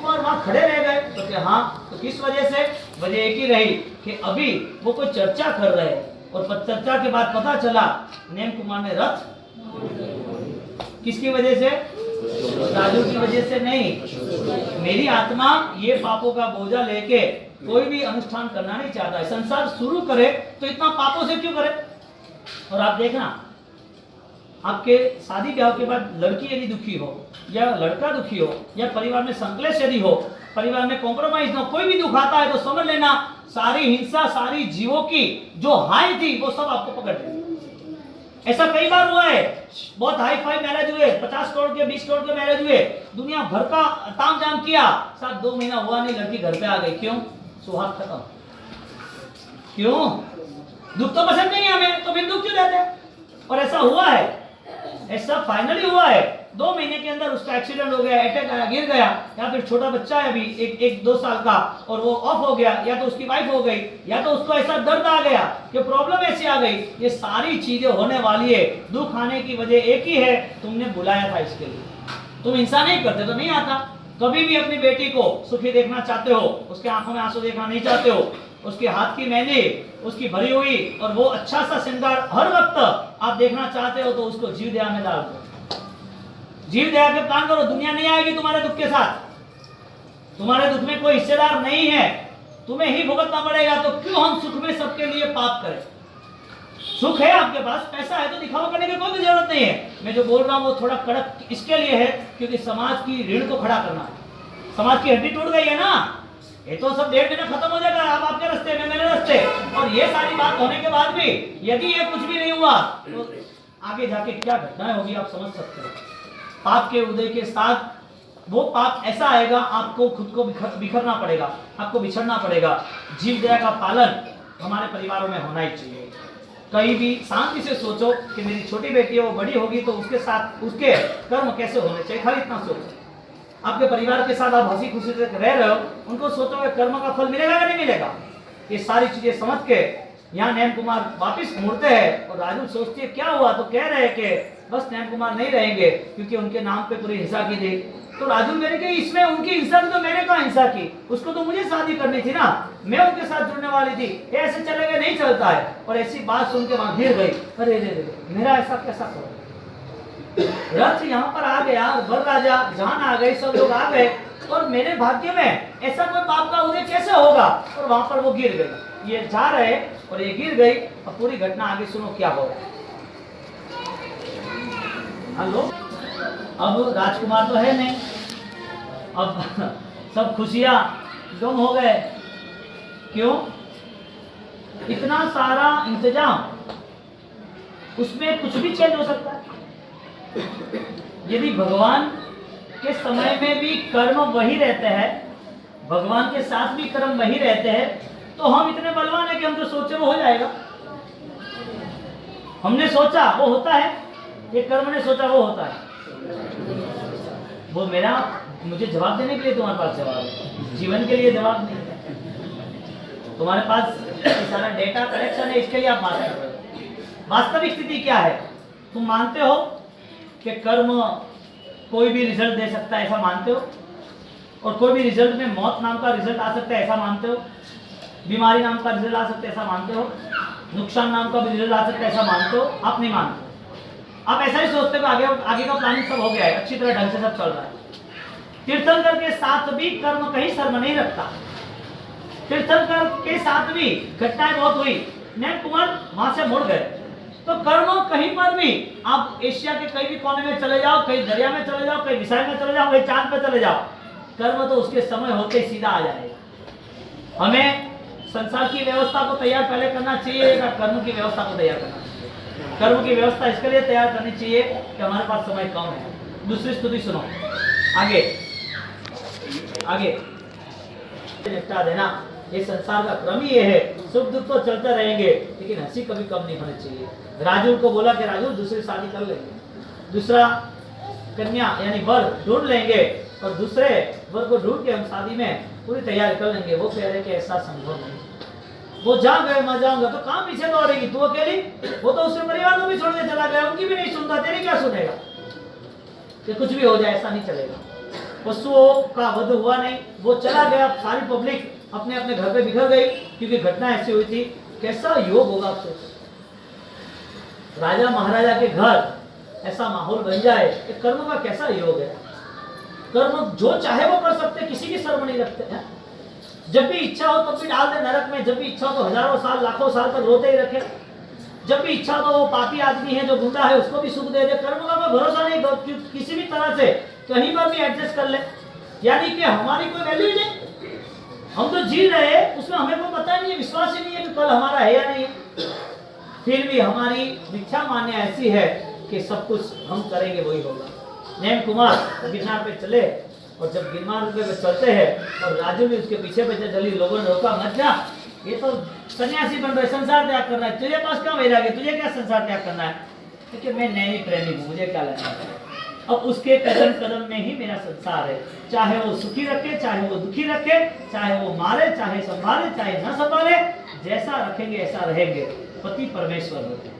कुमार वहां खड़े रह गए। तो क्या हाँ, तो किस वजह से? वजह एक ही रही कि अभी वो कोई चर्चा कर रहे हैं और चर्चा के बाद पता चला नैन कुमार ने रथ, किसकी वजह से? राजू की वजह से नहीं। मेरी आत्मा ये पापों का बोझा लेके कोई भी अनुष्ठान करना नहीं चाहता है। संसार शुरू करे तो इतना पापों से क्यों करे? और आप देखना, आपके शादी ब्याह के बाद लड़की यदि दुखी हो या लड़का दुखी हो या परिवार में संकलेश यदि हो, परिवार में कॉम्प्रोमाइज ना, कोई भी दुख आता है तो समझ लेना सारी हिंसा, सारी जीवों की जो हाई थी वो सब आपको पकड़ लेगी। ऐसा कई बार हुआ है, बहुत हाई फाई मैरिज हुए, 50 करोड़ के 20 करोड़ के मैरिज हुए, दुनिया भर का ताम झाम किया, साथ 2 महीना हुआ नहीं, लड़की घर पे आ गई। क्यों? सुहाग खत्म। क्यों? दुख तो पसंद नहीं है हमें, तो फिर दुख क्यों देते हैं? और ऐसा हुआ है, ऐसा फाइनली हुआ है। 2 महीने के अंदर उसका एक्सीडेंट हो गया, अटैक आया, गिर गया, या फिर छोटा बच्चा है अभी 1-2 साल का और वो ऑफ हो गया, या तो उसकी वाइफ हो गई, या तो उसको ऐसा दर्द आ गया कि प्रॉब्लम ऐसी आ गई। ये सारी चीजें होने वाली है। दुख आने की वजह एक ही है, तुमने बुलाया था इसके लिए। तुम इंसान नहीं करते तो नहीं आता। कभी भी अपनी बेटी को सुखी देखना चाहते हो, उसके आंखों में आंसू देखना नहीं चाहते हो, उसके हाथ की मेहंदी, उसकी भरी हुई और वो अच्छा सा श्रृंगार हर वक्त आप देखना चाहते हो, तो उसको जीव दया में डाल दो। जीव दया के काम करो। दुनिया नहीं आएगी तुम्हारे दुख के साथ, तुम्हारे दुख में कोई हिस्सेदार नहीं है, तुम्हें ही भुगतना पड़ेगा। तो क्यों हम सुख में सबके लिए पाप करें? सुख है आपके पास, पैसा है, तो दिखावा करने की कोई भी जरूरत नहीं है। मैं जो बोल रहा हूं वो थोड़ा कड़क इसके लिए है क्योंकि समाज की ऋण को खड़ा करना है। समाज की हड्डी टूट गई है ना, ये तो सब 1.5 महीना खत्म हो जाएगा। आप आपके रास्ते में, मेरे रास्ते, और ये सारी बात होने के बाद भी यदि ये कुछ भी नहीं हुआ तो आगे जाके क्या घटनाएं होगी आप समझ सकते हो। पाप के उदय के साथ वो पाप ऐसा आएगा, आपको खुद को बिखरना पड़ेगा, आपको बिछड़ना पड़ेगा। जीव दया का पालन हमारे परिवारों में होना ही चाहिए। कहीं भी शांति से सोचो कि मेरी छोटी बेटी है, वो बड़ी होगी तो उसके साथ उसके कर्म कैसे होने चाहिए, खाली इतना सोचो। आपके परिवार के साथ आप हंसी खुशी से रह रहे हो, उनको सोचो कि कर्म का फल मिलेगा या नहीं मिलेगा। ये सारी चीजें समझ के यहाँ नैन कुमार वापिस मुड़ते हैं और राजू सोचती है क्या हुआ, तो कह रहे हैं कि बस नैन कुमार नहीं रहेंगे क्योंकि उनके नाम पे पूरी हिंसा की थी। तो राजू मेरे के इसमें उनकी हिंसा की तो मैंने कहा हिंसा की, उसको तो मुझे शादी करनी थी ना, मैं उनके साथ जुड़ने वाली थी, ये ऐसे चले गए नहीं चलता है। और ऐसी बात सुन के वहां गिर गई, अरे रे मेरा ऐसा कैसा करो। रथ यहाँ पर आ गया, वर राजा जान आ गए, सब लोग आ गए, और मेरे भाग्य में ऐसा कोई पाप का उदय कैसे होगा। और वहां पर वो गिर गई, ये जा रहे और ये गिर गई। और पूरी घटना आगे सुनो क्या हो रहा है। हेलो, अब राजकुमार तो है नहीं, अब सब खुशियां गुम हो गए। क्यों? इतना सारा इंतजाम, उसमें कुछ भी चेंज हो सकता है। यदि भगवान के समय में भी कर्म वही रहते हैं, भगवान के साथ भी कर्म वही रहते हैं, तो हम इतने बलवान है कि हम जो सोचे वो हो जाएगा। हमने सोचा वो होता है, ये कर्म ने सोचा वो होता है। वो मेरा मुझे जवाब देने के लिए तुम्हारे पास जवाब है, जीवन के लिए जवाब नहीं है। तुम्हारे पास सारा डेटा कलेक्शन है, इसके लिए आप बात कर रहे हो। वास्तविक स्थिति क्या है? तुम मानते हो कि कर्म कोई भी रिजल्ट दे सकता है, ऐसा मानते हो? और कोई भी रिजल्ट में मौत नाम का रिजल्ट आ सकता है, ऐसा मानते हो? बीमारी नाम का रिजल्ट आ सकता है, ऐसा मानते हो? नुकसान नाम का भी रिजल्ट आ सकता है, ऐसा मानते हो? आप नहीं मानते। आप ऐसा ही सोचते हो आगे का प्लानिंग सब हो गया है, अच्छी तरह ढंग से सब चल रहा है। तीर्थंकर के साथ भी कर्म कहीं शर्म नहीं रखता। तीर्थंकर के साथ भी घटनाएं बहुत हुई, नैन कुमार वहां से मुड़ गए। तो कर्म कहीं पर भी, आप एशिया के कहीं भी कोने में चले जाओ, कहीं दरिया में चले जाओ, कहीं मिसाइल में चले जाओ, कहीं चांद पे चले जाओ, कर्म तो उसके समय होते ही सीधा आ जाएगा। हमें संसार की व्यवस्था को तैयार पहले करना चाहिए या कर्म की व्यवस्था को तैयार करना चाहिए? कर्म की व्यवस्था इसके लिए तैयार करनी चाहिए कि हमारे पास समय कम है। दूसरी स्तुति सुनो, आगे आगे निपटा देना। ये संसार का क्रम ही ये है, सुख दुख तो चलते रहेंगे लेकिन हंसी कभी कम नहीं होनी चाहिए। राजू को बोला कि राजू दूसरी शादी कर लेंगे, दूसरा कन्या यानी वर ढूंढ लेंगे और दूसरे वर को ढूंढ के हम शादी में पूरी तैयारी कर लेंगे। वो कह रहे कि ऐसा संभव नहीं, वो जा गए मैं जाऊंगा तो काम पीछे दौड़ेगी, तू अकेली, वो तो उसके परिवार को भी छोड़ने चला गया, उनकी भी नहीं सुनता, तेरी क्या सुनेगा? कि कुछ भी हो जाए ऐसा नहीं चलेगा। पशुओं का वध हुआ नहीं, वो चला गया, सारी पब्लिक अपने अपने घर पे बिखर गई क्योंकि घटना ऐसी हुई थी। कैसा योग होगा आप सोच, राजा महाराजा के घर ऐसा माहौल बन जाए, कर्म का कैसा योग है। कर्म जो चाहे वो कर सकते, किसी की शर्म नहीं रखते हैं। जब भी इच्छा हो तब भी डाल दे नरक में, जब भी इच्छा हो तो हजारों साल लाखों साल तक रोते ही रखे, जब भी इच्छा हो तो वो पापी आदमी है जो गुंडा है उसको भी सुख दे दे। कर्म का कोई भरोसा नहीं, किसी भी तरह से कहीं पर भी एडजस्ट कर ले, यानी कि हमारी कोई वैल्यू नहीं। हम तो जी रहे हैं, उसमें हमें कोई पता नहीं है, विश्वास ही नहीं है कि कल हमारा है या नहीं है। फिर भी हमारी मिथ्या मान्य ऐसी है कि सब कुछ हम करेंगे वही होगा। नैन कुमार गिरनार पे चले और जब गिरनार पे चलते हैं और राजू भी उसके पीछे पीछे चली, लोगों ने रोका, मत जा, ये तो सन्यासी बन रहा है, संसार त्याग करना है, तुझे पास क्या वैराग्य है, तुझे क्या संसार त्याग करना है, क्योंकि मैं नैनी प्रेमी हूँ, मुझे क्या लेना है। अब उसके कदम कदम में ही मेरा संसार है, चाहे वो सुखी रखे, चाहे वो दुखी रखे, चाहे वो मारे, चाहे संभाले, चाहे न संभाले, जैसा रखेंगे ऐसा रहेंगे। पति परमेश्वर होते हैं,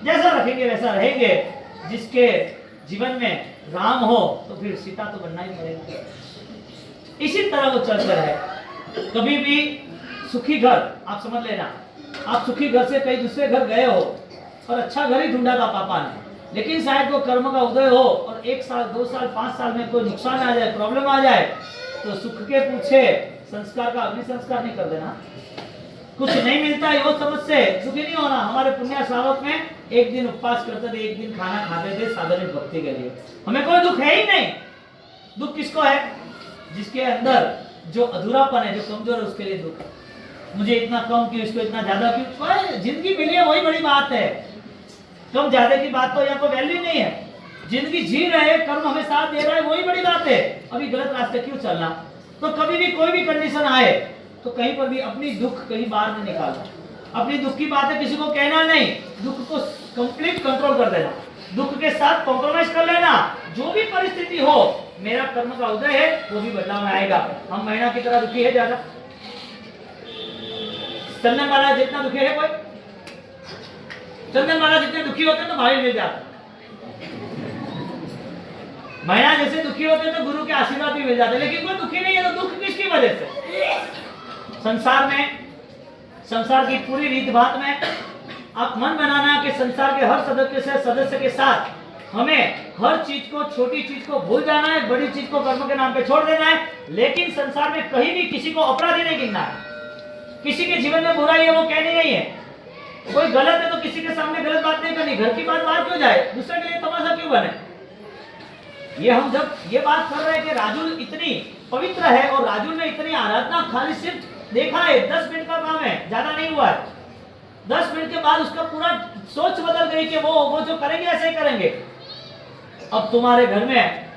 जैसा रखेंगे वैसा रहेंगे। जिसके जीवन में राम हो तो फिर सीता तो बनना ही पड़ेगा। इसी तरह वो चलते रहे। कभी भी सुखी घर, आप समझ लेना, आप सुखी घर से कहीं दूसरे घर गए हो और अच्छा घर ही ढूंढा था पापा ने, लेकिन शायद वो कर्म का उदय हो और 1 साल 2 साल 5 साल में कोई नुकसान आ जाए, प्रॉब्लम आ जाए, तो सुख के पूछे संस्कार का अग्नि संस्कार नहीं कर देना। कुछ नहीं मिलता है वो समझ से सुखी नहीं होना। हमारे पुण्य श्रावक में एक दिन उपवास करते थे, एक दिन खाना खाते थे साधारण भक्ति के लिए, हमें कोई दुख है ही नहीं। दुख किसको है? जिसके अंदर जो अधूरापन है, जो कमजोर है, उसके लिए दुख। मुझे इतना कम क्यों, इसको इतना ज्यादा क्यों? जिंदगी मिली है वही बड़ी बात है। कम ज्यादा की बात तो यहाँ पर वैल्यू नहीं है। जिंदगी जी रहे, कर्म हमें साथ दे रहा है, वही बड़ी बात है। अभी गलत रास्ते क्यों चलना? तो कभी भी कोई भी कंडीशन आए तो कहीं पर भी अपनी दुख कहीं बाहर नहीं निकालना। अपनी दुख की बातें किसी को कहना नहीं, दुख को कंप्लीट कंट्रोल कर देना, दुख के साथ कॉम्प्रोमाइज कर लेना। जो भी परिस्थिति हो, मेरा कर्म का उदय है, वो भी बदलाव में आएगा। हम महीना की तरह दुखी है ज्यादा? चंदन वाला जितना दुखी है कोई? चंदन वाला जितने दुखी होते हैं तो भाई मिल जाता। मैया जैसे दुखी होते तो गुरु के आशीर्वाद भी मिल जाते, लेकिन कोई दुखी नहीं है तो दुख किसकी वजह से? संसार में, संसार की पूरी रीत बात में आप मन बनाना कि संसार के हर सदस्य के साथ हमें हर चीज को, छोटी चीज को भूल जाना है, बड़ी चीज को कर्म के नाम पे छोड़ देना है। लेकिन संसार में कहीं भी किसी को अपराधी नहीं गिनना है, किसी के जीवन में बुराई है वो कहनी नहीं है। कोई गलत है तो किसी के सामने गलत बात नहीं करनी, घर की बात बाहर क्यों जाए, दूसरे के लिए तमाशा क्यों बने। ये हम जब ये बात कर रहे हैं कि राजू इतनी पवित्र है और राजू ने इतनी आराधना खाली सिर्फ देखा है, 10 मिनट का काम है, ज्यादा नहीं हुआ है। 10 मिनट के बाद उसका पूरा सोच बदल गई कि वो जो करेंगे ऐसे ही करेंगे। अब तुम्हारे घर में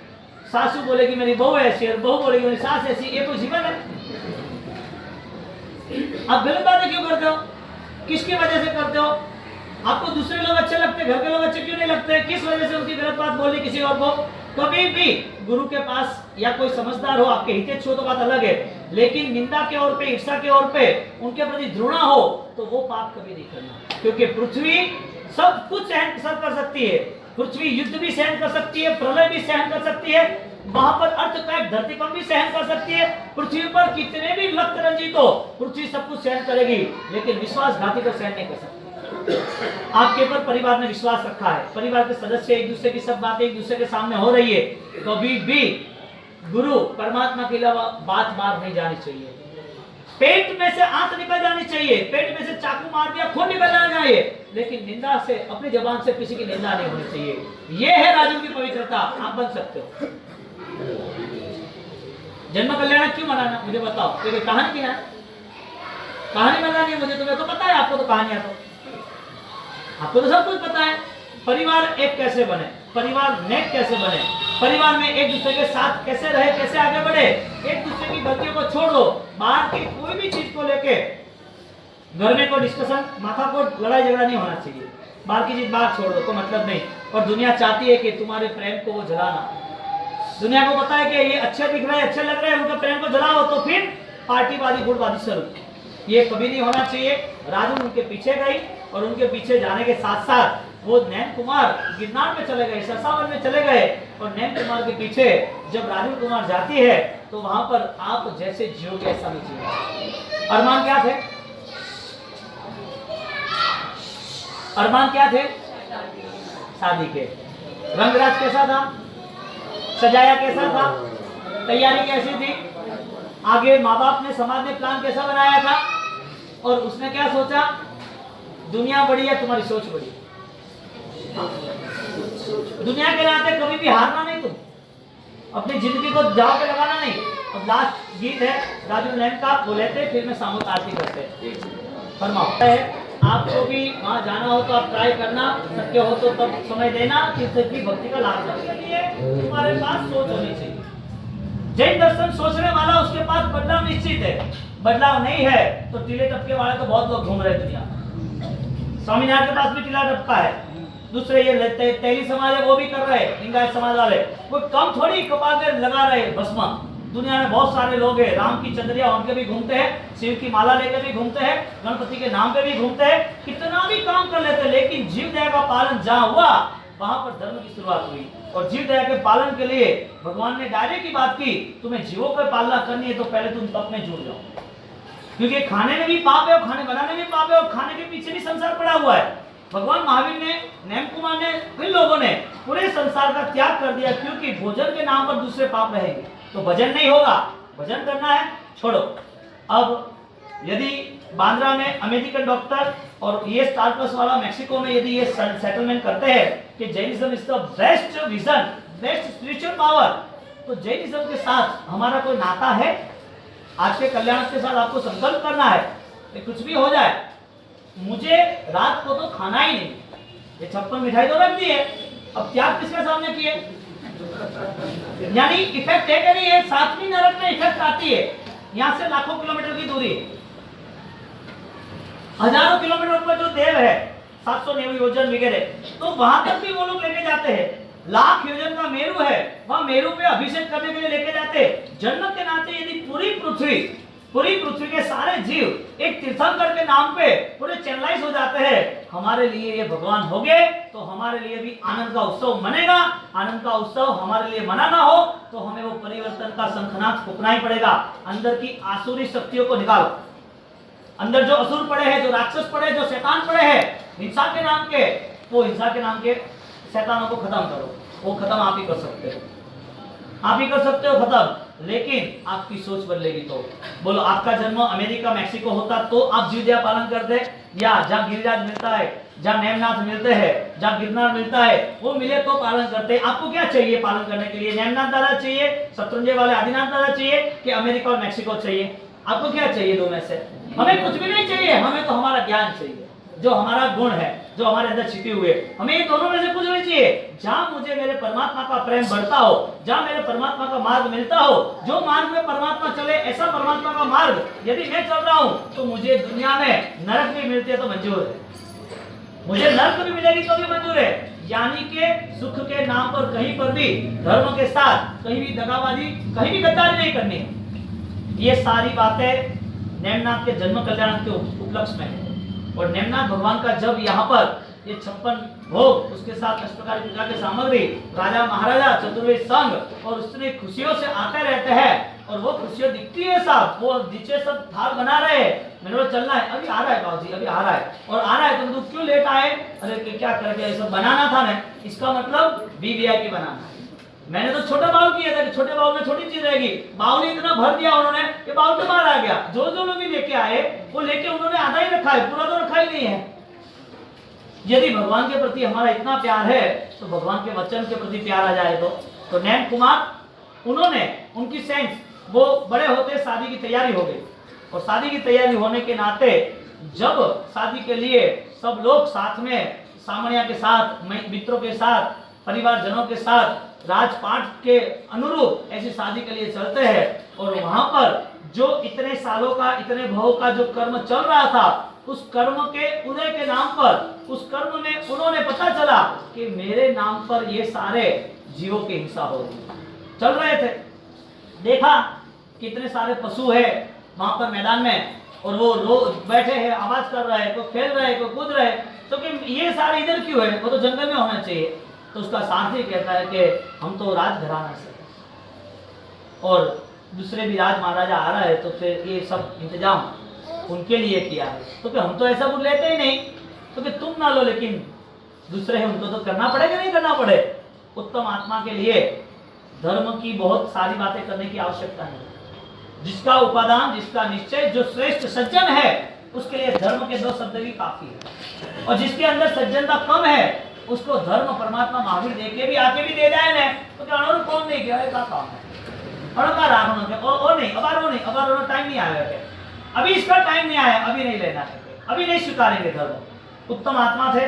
सासू बोलेगी मेरी बहू ऐसी और बहू बोलेगी मेरी सास ऐसी, ये तो जीवन है। आप गलत बातें क्यों करते हो? किसकी वजह से करते हो? आपको दूसरे लोग अच्छे लगते, घर के लोग अच्छे क्यों नहीं लगते? किस वजह से उनकी गलत बात बोली किसी और को? कभी भी गुरु के पास या कोई समझदार हो, आपके हितेच्छु हो तो बात अलग है, लेकिन निंदा के ओर पे, ईर्ष्या के ओर पे, उनके प्रति घृणा हो तो वो पाप कभी नहीं करना। क्योंकि पृथ्वी सब कुछ सहन कर सकती है, पृथ्वी युद्ध भी सहन कर सकती है, प्रलय भी सहन कर सकती है, वहां पर अर्थक्रांति धरतीकंप भी सहन कर सकती है। पृथ्वी पर कितने भी लक्त रंजित हो, पृथ्वी सब कुछ सहन करेगी, लेकिन विश्वासघाती को सहन नहीं कर सकती। आपके ऊपर परिवार ने विश्वास रखा है, परिवार के सदस्य एक दूसरे की सब बातें एक दूसरे के सामने हो रही है, कभी भी गुरु परमात्मा के अलावा बात बाहर नहीं जानी चाहिए। पेट में से आंत निकल जानी चाहिए, पेट में से चाकू मार दिया खून निकल जाना चाहिए, लेकिन निंदा से, अपनी जबान से किसी की निंदा नहीं होनी चाहिए। ये है राजू की पवित्रता। आप बन सकते हो। जन्म कल्याण क्यों मनाना, मुझे बताओ? क्योंकि कहानी क्या है? कहानी बनानी है मुझे, तुम्हें तो पता है, आपको तो कहानियां तो आपको तो सब कुछ पता है। परिवार एक कैसे बने, परिवार नेक कैसे बने, परिवार में एक दूसरे के साथ कैसे रहे, कैसे आगे बढ़े, एक दूसरे की गलतियों को छोड़ दो। बाहर की कोई भी चीज को लेके घर में कोई डिस्कशन, माथा को लड़ाई झगड़ा नहीं होना चाहिए। बाहर की चीज बाहर छोड़ दो, कोई मतलब नहीं। और दुनिया चाहती है कि तुम्हारे प्रेम को वो जलाना। दुनिया को पता है कि ये अच्छे दिख रहे हैं, अच्छे लग रहे हैं, उनके प्रेम को जलाओ तो फिर पार्टीबाजी गुटबाजी शुरू। ये कभी नहीं होना चाहिए। राजू उनके पीछे गई और उनके पीछे जाने के साथ साथ वो नैन कुमार गिरनार में चले गए, सरसावन में चले गए, और नैन कुमार के पीछे जब राजू कुमार जाती है तो वहां पर आप जैसे जियोगे ऐसा नहीं जियोगे। अरमान क्या थे? अरमान क्या थे? शादी के। रंगराज कैसा था? सजाया कैसा था? तैयारी कैसी थी? आगे माँ बाप ने, समाज ने प्लान कैसा बनाया था? और उसने क्या सोचा? दुनिया बड़ी है, तुम्हारी सोच बड़ी है। दुनिया के नाते कभी भी हारना नहीं, तुम अपनी जिंदगी को दांव पे लगाना नहीं। अब लास्ट गीत है राजू नैन का, वो लेते फिर मैं सामूहिक आरती करते। फरमाओ है, आपको भी वहाँ जाना हो तो आप ट्राई करना, शक्य हो तो तब समय देना कि सच्ची भक्ति का लाभ लिए तुम्हारे पास सोच होनी चाहिए। जैन दर्शन सोचने वाला, उसके पास बदलाव निश्चित है। बदलाव नहीं है तो टीले टपके वाले तो बहुत लोग घूम रहे दुनिया। स्वामीनारायण के पास भी टीला टपका है, दूसरे ये तेली समाज है वो भी कर रहे हैं, लिंगायत समाज वाले कोई कम थोड़ी कपाल पे लगा रहे भस्मा। दुनिया में बहुत सारे लोग हैं, राम की चंद्रिया उनके भी घूमते हैं, शिव की माला लेकर भी घूमते हैं, गणपति के नाम पे भी घूमते हैं, कितना भी काम कर लेते हैं, लेकिन जीव दया का पालन जहाँ हुआ वहां पर धर्म की शुरुआत हुई। और जीव दया के पालन के लिए भगवान ने डायरेक्ट की बात की, तुम्हें जीवों की पालना करनी है तो पहले तुम तप में जुड़ जाओ, क्योंकि खाने में भी पाप है और खाने बनाने में पाप है और खाने के पीछे भी संसार पड़ा हुआ है। भगवान महावीर ने, नैन कुमार ने, इन लोगों ने पूरे संसार का त्याग कर दिया, क्योंकि भोजन के नाम पर दूसरे पाप रहेंगे तो भजन नहीं होगा। भजन करना है, छोड़ो। अब यदि बांद्रा में अमेरिकन डॉक्टर और ये स्टार प्लस वाला मेक्सिको में यदि ये सेटलमेंट करते हैं कि Jainism is the best vision, best spiritual power, तो जैनिज्म के साथ हमारा कोई नाता है? आज के कल्याण के साथ आपको संकल्प करना है कि कुछ भी हो जाए मुझे रात को तो खाना ही नहीं। ये 56 मिठाई तो रख दी है, अब त्याग किसके सामने किए? यानी इफेक्ट है कि नहीं है? 7वीं नरक में इफेक्ट आती है। यहां से लाखों किलोमीटर की दूरी, हजारों किलोमीटर पर जो देव है 790 योजन वगैरह, तो वहां तक भी वो लोग लेके जाते हैं। लाख योजन का मेरू है, वहां मेरू पे अभिषेक करने के लिए लेके जाते। जन्म के नाते यदि पूरी पृथ्वी के सारे जीव एक तीर्थंकर के नाम पे पूरे चैनलाइज हो जाते हैं, हमारे लिए ये भगवान हो गए, तो हमारे लिए भी आनंद का उत्सव मनेगा। आनंद का उत्सव हमारे लिए मनाना हो तो हमें वो परिवर्तन का शंखनाद फूंकना ही पड़ेगा। अंदर की आसुरी शक्तियों को निकालो। अंदर जो असुर पड़े हैं, जो राक्षस पड़े हैं, जो शैतान पड़े हैं हिंसा के नाम के, वो हिंसा के नाम के शैतानों को खत्म करो। वो खत्म आप ही कर सकते हो, आप ही कर सकते हो खत्म। लेकिन आपकी सोच बदलेगी तो। बोलो, आपका जन्म अमेरिका मैक्सिको होता तो आप जीव दया पालन करते, या जहाँ गिरिराज मिलता है, जहाँ नेमनाथ मिलते हैं, जहाँ गिरनार मिलता है, वो मिले तो पालन करते। आपको क्या चाहिए पालन करने के लिए? नेमनाथ दादा चाहिए, शत्रुंजय वाले आदिनाथ दादा चाहिए, कि अमेरिका और मैक्सिको चाहिए? आपको क्या चाहिए दो में से? हमें कुछ भी नहीं चाहिए, हमें तो हमारा ज्ञान चाहिए, जो हमारा गुण है, जो हमारे अंदर छिपे हुए। हमें ये दोनों में से कुछ नहीं चाहिए। जहां मुझे मेरे परमात्मा का प्रेम बढ़ता हो, जहां मेरे परमात्मा का मार्ग मिलता हो, जो मार्ग में परमात्मा चले ऐसा परमात्मा का मार्ग यदि मैं चल रहा हूं, तो मुझे दुनिया में नरक भी मिलती है तो मंजूर है, मुझे नरक भी मिलेगी तो भी मंजूर है। यानी कि सुख के नाम पर कहीं पर भी धर्म के साथ कहीं भी दगाबाजी, कहीं भी गद्दारी नहीं करनी है। ये सारी बातें नेमनाथ के जन्म कल्याण के उपलक्ष्य में है। और नेमनाथ भगवान का जब यहाँ पर ये 56 भोग, उसके साथ अष्टप्रकार पूजा की सामग्री, राजा महाराजा चतुर्वेद संघ और उसने खुशियों से आते रहते हैं, और वो खुशियां दिखती है साहब, वो नीचे सब थाल बना रहे हैं। मैंने बोला चलना है, अभी आ रहा है बाबूजी, अभी आ रहा है। और आ रहा है तो क्यों लेट आए? अरे क्या करके ये सब बनाना था ना, इसका मतलब वीवीआईपी बनाना है। मैंने तो छोटा बाउल किया था कि छोटे बाउल में छोटी चीज रहेगी, बाउल ही इतना भर दिया उन्होंने कि बाउल के बाहर आ गया। जो लोग भी लेके आए वो लेके उन्होंने आधा ही रखा है, पूरा तो रखा ही नहीं है। यदि भगवान के प्रति हमारा इतना प्यार है तो भगवान के वचन के प्रति प्यार आ जाए तो नैन कुमार उन्होंने, उनकी सेंस, वो बड़े होते शादी की तैयारी हो गई। और शादी की तैयारी होने के नाते जब शादी के लिए सब लोग साथ में, सामणिया के साथ, मित्रों के साथ, परिवारजनों के साथ राजपाट के अनुरूप ऐसी शादी के लिए चलते हैं, और वहां पर जो इतने सालों का, इतने भाव का जो कर्म चल रहा था, उस कर्म के उदय के नाम पर, उस कर्म में उन्होंने पता चला कि मेरे नाम पर ये सारे जीवों की हिंसा हो रही। चल रहे थे, देखा कितने सारे पशु है वहां पर मैदान में, और वो बैठे हैं, आवाज कर रहे हैं, कोई खेल रहे हैं, कोई कूद रहे हैं। तो कि ये सारे इधर क्यों है, वो तो जंगल में होना चाहिए। तो उसका सारथी कहता है कि हम तो राजघराना से और दूसरे भी राज महाराजा आ रहा है, तो फिर ये सब इंतजाम उनके लिए किया है, तो कि हम तो ऐसा कुछ लेते ही नहीं, तो कि तुम ना लो लेकिन दूसरे हैं उनको तो करना पड़ेगा, नहीं करना पड़े। उत्तम आत्मा के लिए धर्म की बहुत सारी बातें करने की आवश्यकता नहीं। जिसका उपादान, जिसका निश्चय, जो श्रेष्ठ सज्जन है उसके लिए धर्म के 2 शब्द भी काफी है। और जिसके अंदर सज्जनता कम है उसको धर्म परमात्मा महावीर दे के भी आके भी दे जाए ना, तो क्या और कौन नहीं क्या का काम है और नहीं अब टाइम नहीं आया है, अभी इसका टाइम नहीं आया, अभी नहीं लेना है, अभी नहीं स्वीकारेंगे धर्म। उत्तम आत्मा थे,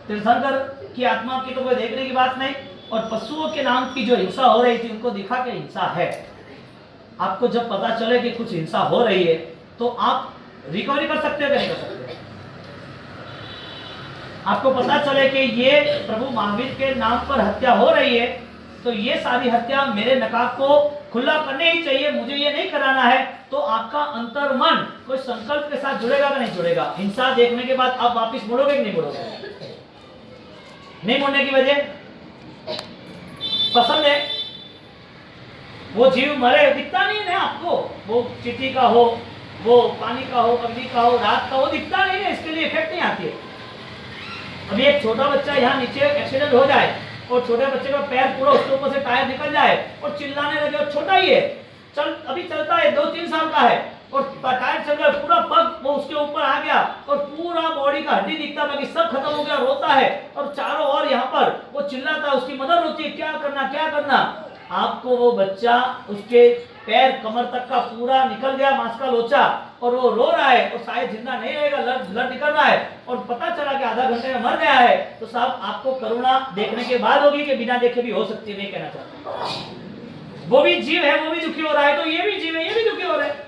तीर्थंकर की आत्मा की तो कोई देखने की बात नहीं। और पशुओं के नाम की जो हिंसा हो रही थी उनको दिखा के हिंसा है। आपको जब पता चले कि कुछ हिंसा हो रही है तो आप रिकवरी कर सकते हो कि नहीं कर सकते? आपको पता चले कि ये प्रभु महावीर के नाम पर हत्या हो रही है, तो ये सारी हत्या मेरे नकाब को खुला करने ही चाहिए, मुझे ये नहीं कराना है, तो आपका अंतर मन कोई संकल्प के साथ जुड़ेगा कि नहीं जुड़ेगा? हिंसा देखने के बाद आप वापस मुड़ोगे कि नहीं मुड़ोगे? नहीं मुड़ने की वजह पसंद है, वो जीव मरे दिखता नहीं है आपको, वो चिट्ठी का हो, वो पानी का हो, अग्नि का हो, रात का हो, दिखता नहीं है, इसके लिए इफेक्ट नहीं आती है। अभी एक छोटा बच्चा यहाँ नीचे एक्सीडेंट हो जाए और छोटे बच्चे का पैर पूरा उसके ऊपर से टायर निकल जाए और चिल्लाने लगे, और छोटा ही है, अभी चलता है, 2-3 साल का है, और टायर चल गया, पूरा पग वो उसके ऊपर आ गया और पूरा बॉडी का हड्डी दिखता, बाकी सब खत्म हो गया, रोता है और चारों ओर यहाँ पर वो चिल्लाता है, उसकी मदद होती है, क्या करना क्या करना। आपको वो बच्चा, उसके पैर कमर तक का पूरा निकल गया, मांस का लोचा, और वो रो रहा है और शायद जिंदा नहीं रहेगा, ब्लड निकल रहा है और पता चला कि आधा घंटे में मर गया है, तो साहब आपको करुणा देखने के बाद होगी कि बिना देखे भी हो सकती है? नहीं कहना चाहता, वो भी जीव है, वो भी दुखी हो रहा है, तो ये भी जीव है, ये भी दुखी हो रहा है।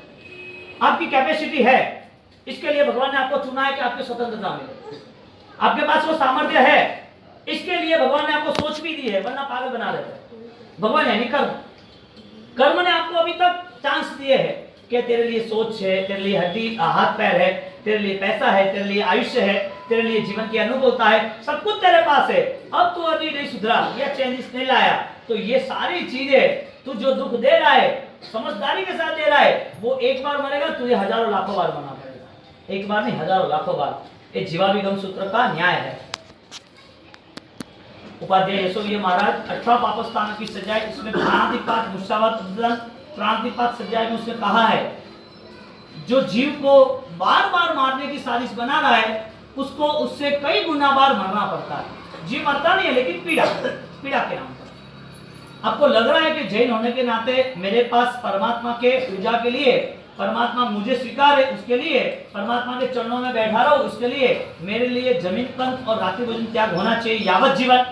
आपकी कैपेसिटी है, इसके लिए भगवान ने आपको चुना है कि आपकी स्वतंत्रता मिले, आपके पास वो सामर्थ्य है, इसके लिए भगवान ने आपको सोच भी दी है, वरना पागल बना रहे थे भगवान, यानी कर्म ने आपको अभी तक चांस दिए हैं कि तेरे लिए सोच है, तेरे लिए हड्डी हाथ पैर है, तेरे लिए पैसा है, तेरे लिए आयुष्य है, तेरे लिए जीवन की अनुभवता है, सब कुछ तेरे पास है। अब तू अभी नहीं सुधरा या चेंजेस नहीं लाया, तो ये सारी चीजें तू जो दुख दे रहा है, समझदारी के साथ दे रहा है, वो एक बार मरेगा, तुझे हजारों लाखों बार मरना पड़ेगा, एक बार नहीं हजारों लाखों बार। ये जीवाभिगम सूत्र का न्याय है। उपाध्याय यशोवीय महाराज 18 पापस्थानों की सजाए, इसमें प्रांतिपात मुसावत प्रांतिपात सजाए में उसने कहा है, जो जीव को बार बार मारने की साजिश बना रहा है उसको उससे कई गुना बार मरना पड़ता है। जीव मरता नहीं है, लेकिन पीड़ा के नाम पर। आपको लग रहा है कि जैन होने के नाते मेरे पास परमात्मा के पूजा के लिए, परमात्मा मुझे स्वीकार है उसके लिए, परमात्मा के चरणों में बैठा रहा हूं उसके लिए, मेरे लिए जमीन कंठ और रात्रि भोजन त्याग होना चाहिए यावत जीवन।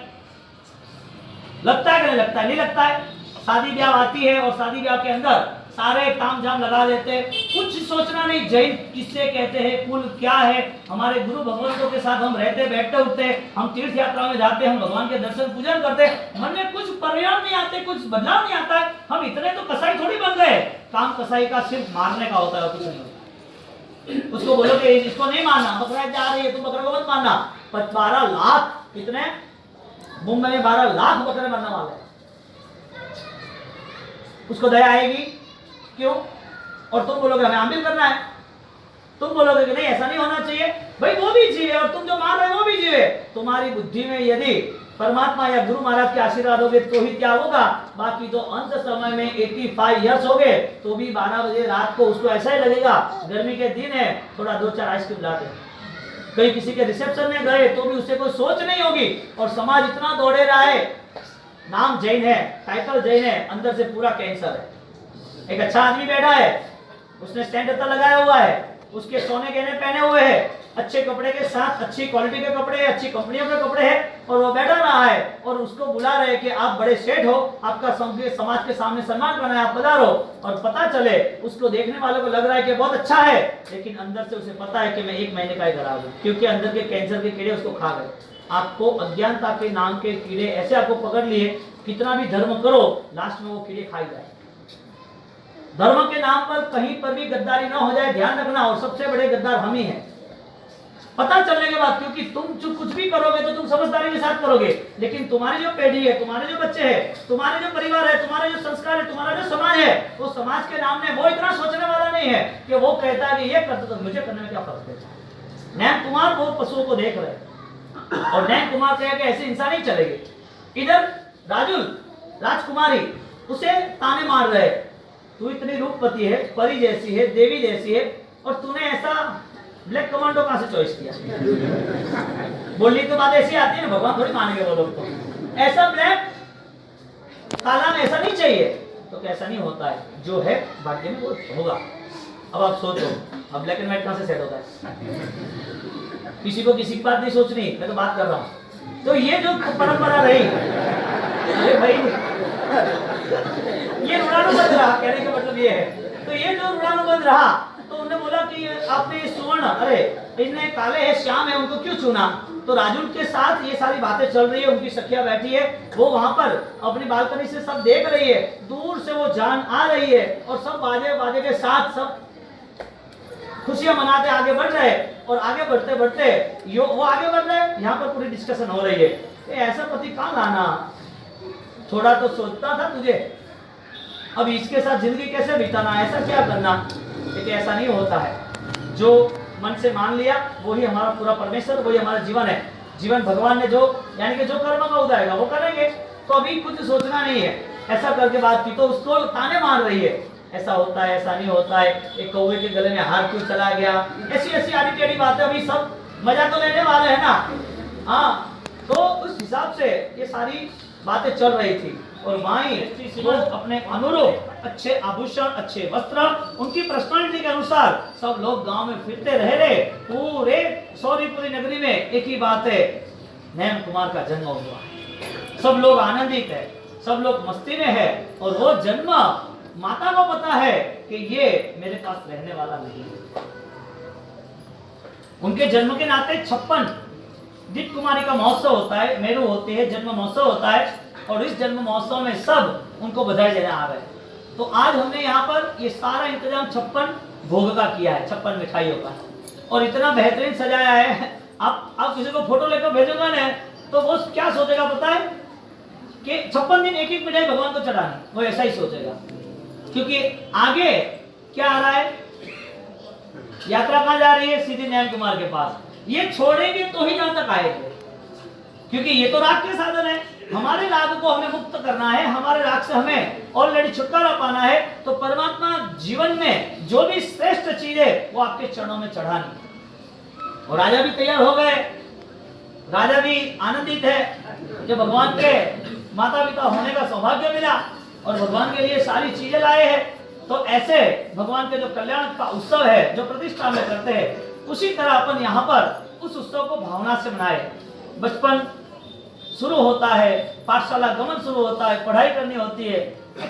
लगता है कि नहीं लगता है? नहीं लगता है। शादी ब्याह आती है और शादी ब्याह के अंदर सारे ताम झाम लगा देते हैं, कुछ सोचना नहीं जैन किससे कहते हैं, कुल क्या है, हमारे गुरु भगवंतों के साथ हम रहते बैठते उठते, हम तीर्थ यात्रा में जाते, हम भगवान के दर्शन पूजन करते, मन में कुछ परिणाम नहीं आते, कुछ बदलाव नहीं आता है। हम इतने तो कसाई थोड़ी बन गए, काम कसाई का सिर्फ मारने का होता है, कुछ नहीं होता। उसको बोलो कि इसको नहीं मारना, बकरा जा रही है तुम बकरे को मत मारना, पर 12 लाख कितने मुंबई में 12 लाख बकरे मरने वाले हैं, उसको दया आएगी क्यों? और तुम बोलोगे हमें आमिल करना है, तुम बोलोगे कि नहीं ऐसा नहीं होना चाहिए, भाई वो भी जीव है और तुम जो मार रहे हो वो भी जीव है। तुम्हारी बुद्धि में यदि परमात्मा या गुरु महाराज के आशीर्वाद होगे तो ही क्या होगा, बाकी तो अंत समय में 85 इयर्स हो गए तो भी 12 बजे रात को उसको ऐसा ही लगेगा गर्मी के दिन है, थोड़ा 2-4 आइसक्रीम लाते। कहीं किसी के रिसेप्शन में गए तो भी उसे कोई सोच नहीं होगी, और समाज इतना दौड़े रहा है, नाम जैन है, टाइटल जैन है, अंदर से पूरा कैंसर है। एक अच्छा आदमी बैठा है, उसने स्टैंड लगाया हुआ है, उसके सोने गहने पहने हुए हैं, अच्छे कपड़े के साथ अच्छी क्वालिटी के कपड़े, अच्छी कंपनियों के कपड़े हैं, और वो बैठा रहा है और उसको बुला रहे कि आप बड़े सेठ हो, आपका समाज के सामने सम्मान करना है, आप पधारो। और पता चले उसको देखने वालों को लग रहा है कि बहुत अच्छा है, लेकिन अंदर से उसे पता है कि मैं 1 महीने का ही खराब हूँ, क्योंकि अंदर के कैंसर के कीड़े उसको खा गए। आपको अज्ञानता के नाम के कीड़े ऐसे आपको पकड़ लिए, कितना भी धर्म करो लास्ट में वो कीड़े खाई जाए। धर्म के नाम पर कहीं पर भी गद्दारी ना हो जाए, ध्यान रखना, और सबसे बड़े गद्दार हम ही हैं। पता चलने के बाद, क्योंकि तुम जो कुछ भी करोगे तो तुम समझदारी के साथ करोगे, लेकिन तुम्हारी जो पीढ़ी है, तुम्हारे जो बच्चे हैं, तुम्हारे जो परिवार है, तुम्हारे जो संस्कार है, तुम्हारा जो समाज है, वो समाज के सामने वो इतना सोचने वाला नहीं है कि वो कहता है कि ये करता तो मुझे करने में क्या फर्क पड़ता है। नैन कुमार वो पशुओं को देख रहे हैं और नैन कुमार कहे कि ऐसे इंसान नहीं चलेगी। इधर राजुल राजकुमारी उसे ताने मार रहे, तू इतनी रूपवती है, परी जैसी है, देवी जैसी है, और तूने ऐसा ब्लैक कमांडो कहां से चॉइस किया? बोलनी तो बात ऐसी आती है ना, भगवान थोड़ी मानेंगे वो लोग। तो ऐसा ब्लैक काला में ऐसा नहीं चाहिए, तो कैसा नहीं होता है, जो है भाग्य में वो होगा। अब आप सोचो, अब ब्लैक एंड व्हाइट कहां से सेट होता है? किसी को किसी की बात नहीं सोचनी, मैं तो बात कर रहा हूं। तो ये जो परंपरा रही, अरे भाई ये ऋणानुबंध रहा, कहने का मतलब ये है। तो ये जो ऋणानुबंध रहा, तो उन्होंने बोला कि आपने सुवर्ण, अरे इनने काले है, श्याम है, उनको क्यों चुना? तो राजुल के साथ ये सारी बातें चल रही है, उनकी सखिया बैठी है, वो वहां पर अपनी बालकनी से सब देख रही है, दूर से वो जान आ रही है, और सब बाजे बाजे के साथ सब खुशियां मनाते आगे बढ़ रहे, और आगे बढ़ते बढ़ते वो आगे बढ़ रहे, यहाँ पर पूरी डिस्कशन हो रही है, ऐसा पति कहाँ लाना, थोड़ा तो सोचता था तुझे, अब इसके साथ जिंदगी कैसे बिताना, ऐसा क्या करना? लेकिन ऐसा नहीं होता है। जो मन से मान लिया वही हमारा पूरा परमेश्वर, वही हमारा जीवन है। जीवन भगवान ने जो, यानी कि जो कर्म का उदाएगा वो करेंगे, तो अभी कुछ सोचना नहीं है। ऐसा करके बात की तो उसको ताने मार रही है, ऐसा होता है, ऐसा नहीं होता है, एक कौवे के गले में हार क्यों चला गया, ऐसी ऐसी आड़ी टेढ़ी बातें। अभी सब मजा तो लेने वाले हैं ना, हाँ। तो उस हिसाब से ये सारी बातें चल रही थी, और माई वो अपने अनुरूप अच्छे आभूषण, अच्छे वस्त्र, उनकी पर्सनालिटी के अनुसार सब लोग गांव में फिरते रह रहे। पूरे सौरीपुरी नगरी में एक ही बात है, नैन कुमार का जन्म हुआ, सब लोग आनंदित है, सब लोग मस्ती में है, और वो जन्म माता को पता है कि ये मेरे पास रहने वाला नहीं है। उनके जन्म के नाते 56 दीप कुमारी का महोत्सव होता है, मेरू होते हैं, जन्म महोत्सव होता है, और इस जन्म महोत्सव में सब उनको बधाई देने आ रहे हैं। तो आज हमने यहाँ पर ये सारा इंतजाम 56 भोग का किया है, 56 मिठाइयों का, और इतना बेहतरीन सजाया है। आप किसी को फोटो लेकर भेजोगे ना, तो वो क्या सोचेगा पता है कि 56 दिन एक एक मिठाई भगवान को चढ़ानी, वो ऐसा ही सोचेगा। क्योंकि आगे क्या आ रहा है, यात्रा कहाँ जा रही है? सीधी नैन कुमार के पास। ये छोड़ेंगे तो ही यहाँ तक आएंगे, क्योंकि ये तो राग के साधन है। हमारे राग को हमें मुक्त करना है, हमारे राग से हमें ऑलरेडी छुटकारा पाना है। तो परमात्मा जीवन में जो भी श्रेष्ठ चीज है वो आपके चरणों में चढ़ानी। और राजा भी तैयार हो गए, राजा भी आनंदित है जो भगवान के माता पिता होने का सौभाग्य मिला, और भगवान के लिए सारी चीजें लाए हैं। तो ऐसे भगवान के जो कल्याण का उत्सव है, जो प्रतिष्ठा में करते हैं, उसी तरह अपन यहाँ पर उस उत्सव को भावना से मनाए। बचपन शुरू होता है, पाठशाला गमन शुरू होता है, पढ़ाई करनी होती है,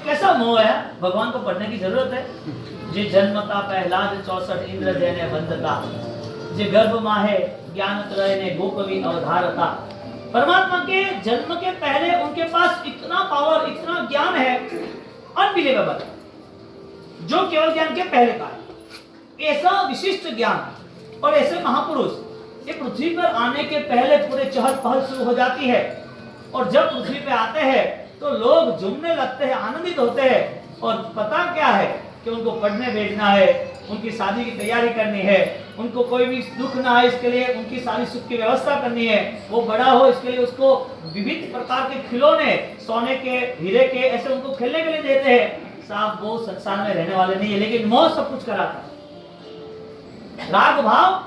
कैसा मोह है, भगवान को पढ़ने की जरूरत है। जे जन्मता पहलाद 64 इंद्र जैने बंधता, जे गर्भ माहे ज्ञान त्रय ने गोपवी अवधारता। परमात्मा के जन्म के पहले उनके पास इतना पावर, इतना ज्ञान है, अनबिलीवेबल, जो केवल ज्ञान के पहले का है। ऐसा विशिष्ट ज्ञान और ऐसे महापुरुष ये पृथ्वी पर आने के पहले पूरे चहल पहल शुरू हो जाती है, और जब पृथ्वी पे आते हैं तो लोग झूमने लगते हैं, आनंदित होते हैं। और पता क्या है कि उनको पढ़ने भेजना है, उनकी शादी की तैयारी करनी है, उनको कोई भी दुख ना आए इसके लिए उनकी सारी सुख की व्यवस्था करनी है, वो बड़ा हो इसके लिए उसको विविध प्रकार के खिलौने, सोने के, हीरे के, ऐसे उनको खेलने के लिए देते हैं। साहब वो संसार में रहने वाले नहीं है, लेकिन मोह सब कुछ कराता है। राग भाव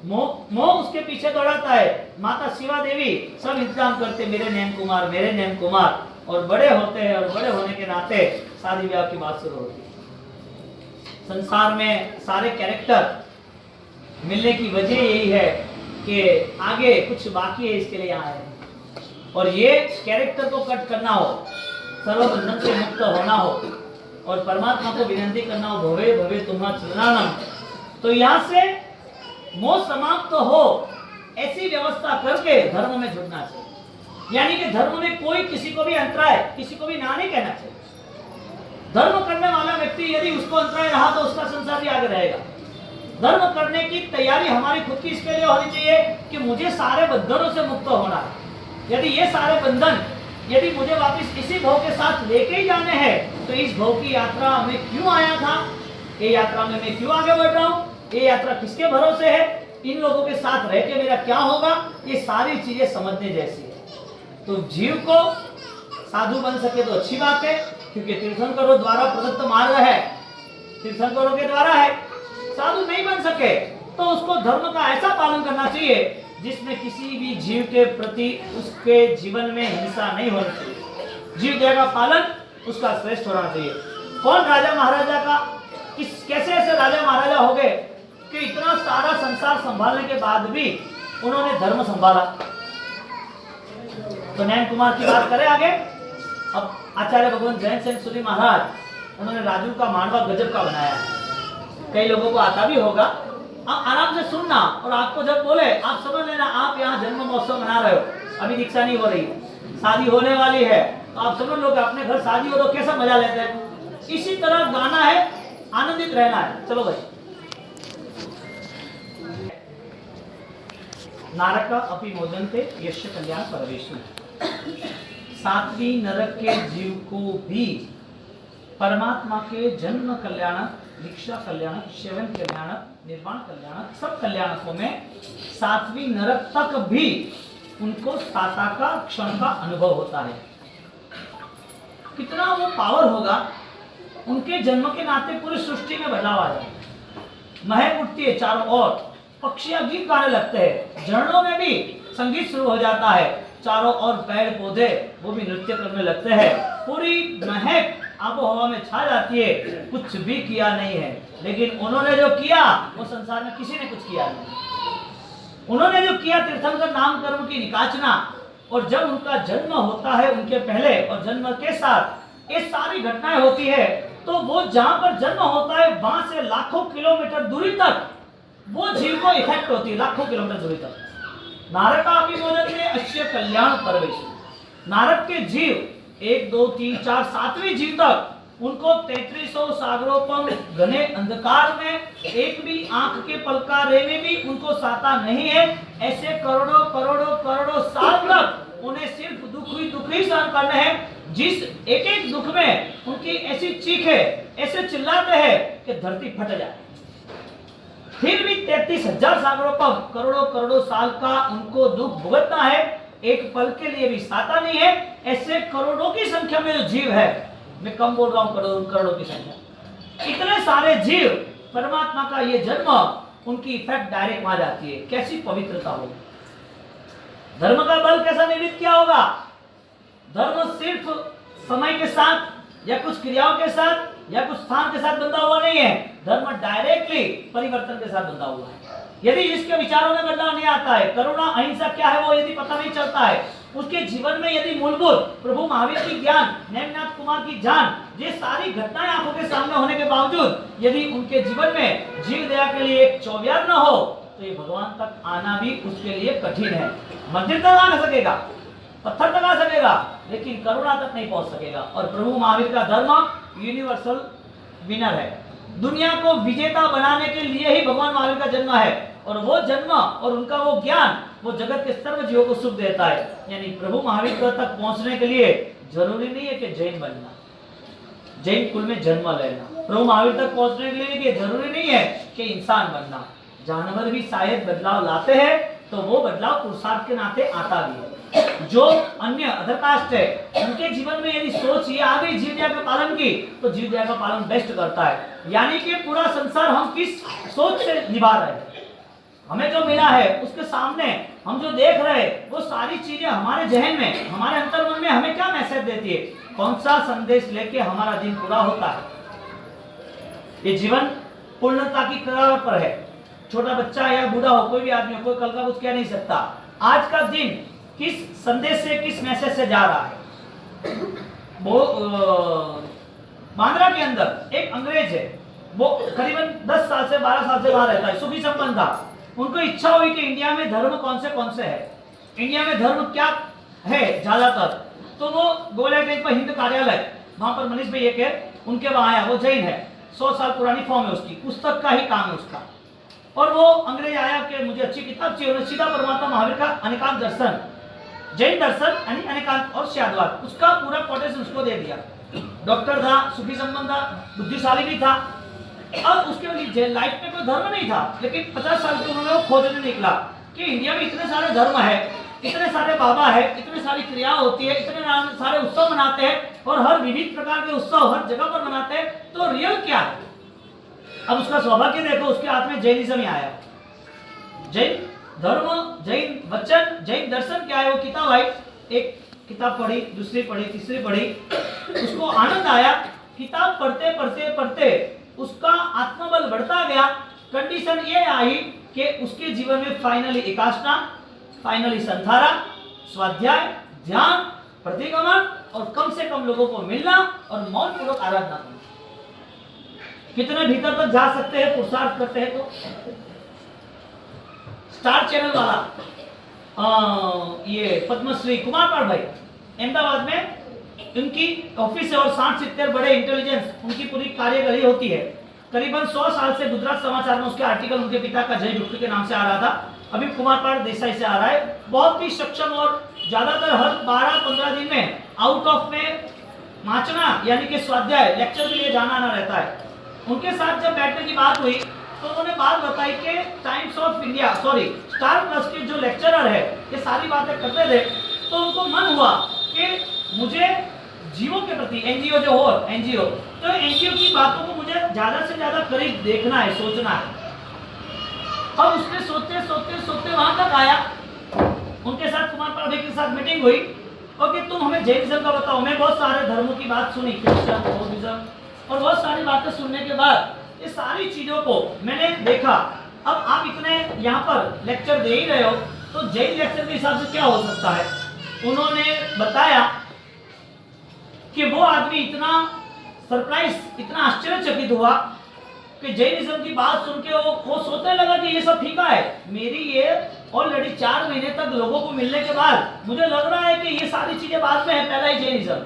मोह उसके पीछे दौड़ाता है। माता शिवा देवी सब इंतजाम करते, मेरे नैन कुमार, मेरे नैन कुमार, और बड़े होते हैं, और बड़े होने के नाते शादी ब्याह की बात शुरू होती है। संसार में सारे कैरेक्टर मिलने की वजह यही है कि आगे कुछ बाकी है, इसके लिए आए हैं। और ये कैरेक्टर को कट करना हो, सर्वबंधन से मुक्त होना हो, और परमात्मा को विनती करना हो, भवे भवे तुम्हारा चरणानम, तो यहाँ से मोह समाप्त हो, ऐसी व्यवस्था करके धर्म में जुड़ना चाहिए। यानी कि धर्म में कोई किसी को भी अंतराय, किसी को भी ना नहीं कहना चाहिए। धर्म करने वाला व्यक्ति यदि उसको अंतराय रहा तो उसका संसार भी आगे रहेगा। धर्म करने की तैयारी हमारी खुद की इसके लिए होनी चाहिए कि मुझे सारे बंधनों से मुक्त होना है। यदि ये सारे बंधन यदि मुझे वापस इसी भव के साथ लेके ही जाने हैं, तो इस भव की यात्रा में क्यों आया था, ये यात्रा में मैं क्यों आगे बढ़ रहा हूँ, ये यात्रा किसके भरोसे है, इन लोगों के साथ रह के मेरा क्या होगा, ये सारी चीजें समझने जैसी है। तो जीव को साधु बन सके तो अच्छी बात है, क्योंकि तीर्थंकरों द्वारा प्रदत्त मार्ग है, तीर्थंकरों के द्वारा है। साधु नहीं बन सके तो उसको धर्म का ऐसा पालन करना चाहिए जिसमें किसी भी जीव के प्रति उसके जीवन में हिंसा नहीं होनी चाहिए। जीव दया का पालन उसका श्रेष्ठ होना चाहिए। कौन राजा महाराजा का कैसे ऐसे राजा महाराजा हो गए कि इतना सारा संसार संभालने के बाद भी उन्होंने धर्म संभाला। तो नैन कुमार की बात करें आगे। अब आचार्य भगवान जैन सिंह सूरी महाराज उन्होंने राजू का मांडवा गजब का बनाया। कई लोगों को आता भी होगा, आप आराम से सुनना और आपको जब बोले आप समझ लेना आप यहाँ जन्म महोत्सव मना रहे हो, अभी दीक्षा नहीं हो रही, शादी होने वाली है, तो आप समझ लो कि अपने घर शादी हो तो कैसा मजा लेते हैं। इसी तरह गाना है, आनंदित रहना है। चलो भाई। नारक अपि मोदन्ते यस्य कल्याण परवेशु। सातवीं नरक के जीव को भी परमात्मा के जन्म कल्याण, दीक्षा कल्याण, सेवन कल्याण, निर्वाण कल्याण, सब कल्याणों में सातवीं नरक तक भी उनको साता का क्षण का अनुभव होता है। कितना वो पावर होगा, उनके जन्म के नाते पूरी सृष्टि में बदलाव आ जाए। महक उठती है चारों ओर, पक्षियां गीत गाने लगते हैं, झरनों में भी संगीत शुरू हो जाता है, चारों ओर पेड़ पौधे वो भी नृत्य करने लगते हैं, पूरी महक आबो हवा में छा जाती है। कुछ भी किया नहीं है, लेकिन उन्होंने जो किया वो संसार में किसी ने कुछ किया नहीं। उन्होंने जो किया तीर्थंकर नाम कर्म की निकाचना, और जब उनका जन्म होता है उनके पहले और जन्म के साथ ये सारी घटनाएं होती है, तो वो जहां पर जन्म होता है वहां से लाखों किलोमीटर दूरी तक वो जीव को इफेक्ट होती है, लाखों किलोमीटर दूरी तक। नारक अपि मोदन्ते अस्य कल्याण परवेशु। नारक के जीव 1 2 3 4 7वीं जीव तक उनको 3300 सागरोपम घने अंधकार में एक भी आंख के पलकारे में भी उनको साता नहीं है। ऐसे करोड़ों करोड़ों करोड़ों साल तक उन्हें सिर्फ दुख ही सहन करने हैं। जिस एक एक दुख में उनकी ऐसी चीख है, ऐसे चिल्लाते हैं कि धरती फट जाए, फिर भी 33,000 सागरोपम करोड़ों करोड़ों साल का उनको दुख भुगतना है, एक पल के लिए भी साता नहीं है। ऐसे करोड़ों की संख्या में जो जीव है, मैं कम बोल रहा हूं, करोड़ों करोड़ों की संख्या, इतने सारे जीव, परमात्मा का ये जन्म उनकी इफेक्ट डायरेक्ट वहां जाती है। कैसी पवित्रता होगी, धर्म का बल कैसा निमित्त किया होगा। धर्म सिर्फ समय के साथ या कुछ क्रियाओं के साथ या कुछ स्थान के साथ बंधा हुआ नहीं है, धर्म डायरेक्टली परिवर्तन के साथ बंधा हुआ है। यदि इसके विचारों में बदलाव नहीं आता है, करुणा अहिंसा क्या है वो यदि पता नहीं चलता है, उसके जीवन में यदि मूलभूत प्रभु महावीर की ज्ञान, नेमिनाथ कुमार की जान, ये सारी घटनाएं आंखों के सामने होने के बावजूद यदि उनके जीवन में जीव दया के लिए एक चौव्यार न हो, तो ये भगवान तक आना भी उसके लिए कठिन है। मंदिर तक आ सकेगा, पत्थर तक आ सकेगा, लेकिन करुणा तक नहीं पहुंच सकेगा। और प्रभु महावीर का धर्म यूनिवर्सल विनर है, दुनिया को विजेता बनाने के लिए ही भगवान महावीर का जन्म है। और वो जन्म और उनका वो ज्ञान वो जगत के सर्व जीवों को सुख देता है। यानी प्रभु महावीर तक पहुंचने के लिए जरूरी नहीं है कि जैन बनना, जैन कुल में जन्म लेना। प्रभु महावीर तक पहुंचने के लिए जरूरी नहीं है कि इंसान बनना। जानवर भी शायद बदलाव लाते हैं, तो वो बदलाव पुरुषार्थ के नाते आता भी है। जो अन्य अदर कास्ट है, उनके जीवन में यदि सोच ये आ गई जीव दया का पालन की, तो जीव दया का पालन बेस्ट करता है। यानी कि पूरा संसार हम किस सोच से निभा रहे हैं, हमें जो मिला है उसके सामने हम जो देख रहे हैं, वो सारी चीजें हमारे जहन में, हमारे अंतर्मन में हमें क्या मैसेज देती है, कौन सा संदेश लेके हमारा दिन पूरा होता है। ये जीवन पूर्णता की कगार पर है। छोटा बच्चा या बूढ़ा हो, कोई भी आदमी हो, कोई कल का कुछ कह नहीं सकता। आज का दिन किस संदेश से, किस मैसेज से जा रहा है। वो बांद्रा के अंदर एक अंग्रेज है, वो करीबन 10 साल से 12 साल से वहां रहता है, सुखी संपन्न था। उनको इच्छा हुई कि इंडिया में धर्म कौन से है, इंडिया में धर्म क्या है ज्यादातर। तो वो गोलैंड पर हिंद कार्यालय, वहां पर मनीष भाई एक है, उनके वहां आया, वो जैन है, 100 साल पुरानी फॉर्म है उसकी, पुस्तक का ही काम है उसका। और वो अंग्रेज आया कि मुझे अच्छी किताब चाहिए, उन्होंने सीधा परमात्मा महावीर का अनेकांत दर्शन, जैन दर्शन यानी अनेकांत और शाद्वाद, उसका पूरा कोटेशन उसको दे दिया। डॉक्टर था, सुखी संबंध था, बुद्धिशाली भी था। अब उसके लिए लाइफ में कोई धर्म नहीं था, लेकिन 50 साल के उन्होंने वो खोजने निकला कि इंडिया में इतने सारे धर्म है, इतने सारे बाबा है, इतनी सारी क्रिया होती है, इतने सारे उत्सव मनाते हैं और हर विविध प्रकार के उत्सव हर जगह पर मनाते हैं, तो रियल क्या है? अब उसका सौभाग्य देखो, उसके हाथ में जैनिज्म ही आया। जैन धर्म, जैन वचन, जैन दर्शन क्या है वो किताब आई। एक किताब पढ़ी, दूसरी पढ़ी, तीसरी पढ़ी, उसको आनंद आया। किताब पढ़ते पढ़ते पढ़ते उसका आत्मबल बढ़ता गया। कंडीशन ये आई कि उसके जीवन में फाइनली एकाष्टा, फाइनली संधारा, स्वाध्याय, ध्यान, प्रतिगमन और कम से कम लोगों को मिलना और मौन पूर्वक आराधना करना। कितने भीतर तक जा सकते हैं, पुरुषार्थ करते हैं तो। स्टार चैनल वाला ये पद्मश्री कुमार पाल भाई अहमदाबाद में उनकी ऑफिस है और 60-70 बड़े इंटेलिजेंस उनकी पूरी कार्यगली होती है। करीबन 100 साल से गुजरात समाचार में उसके आर्टिकल उनके पिता का जय गुप्त के नाम से आ रहा था, अभी कुमार पाल देसाई से आ रहा है। बहुत ही सक्षम और ज्यादातर हर 12-15 दिन में आउट ऑफ में माचना यानी कि स्वाध्याय लेक्चर के लिए जाना आना रहता है। उनके साथ जब बैठने की बात हुई तो उन्होंने बात बताई कि times of India star plus के जो लेक्चरर है ये सारी बातें करते थे, तो उनको मन हुआ कि मुझे जीवों के प्रति एनजीओ जो हो एनजीओ, तो एनजीओ की बातों को मुझे ज्यादा से ज्यादा करीब देखना है, सोचना है। अब उसने सोचते सोचते सोचते वहां तक आया, उनके साथ कुमार पाल भाई के साथ मीटिंग हुई और कि तुम हमें जैनिज्म का बताओ। मैं बहुत सारे धर्मों की बात सुनी, क्रिश्चियन, बौद्धिज्म और बहुत सारी बातें सुनने के बाद ये सारी चीजों को मैंने देखा। अब आप इतने यहाँ पर लेक्चर दे ही रहे हो तो जैन लेक्चर के हिसाब से क्या हो सकता है? उन्होंने बताया कि वो आदमी इतना सरप्राइज, इतना आश्चर्यचकित हुआ कि जैनिज्म की बात सुन के वो सोचने लगा कि ये सब फीका है। मेरी ये ऑलरेडी 4 महीने तक लोगों को मिलने के बाद मुझे लग रहा है कि ये सारी चीजें बाद में है, पहला ही जैनिज्म।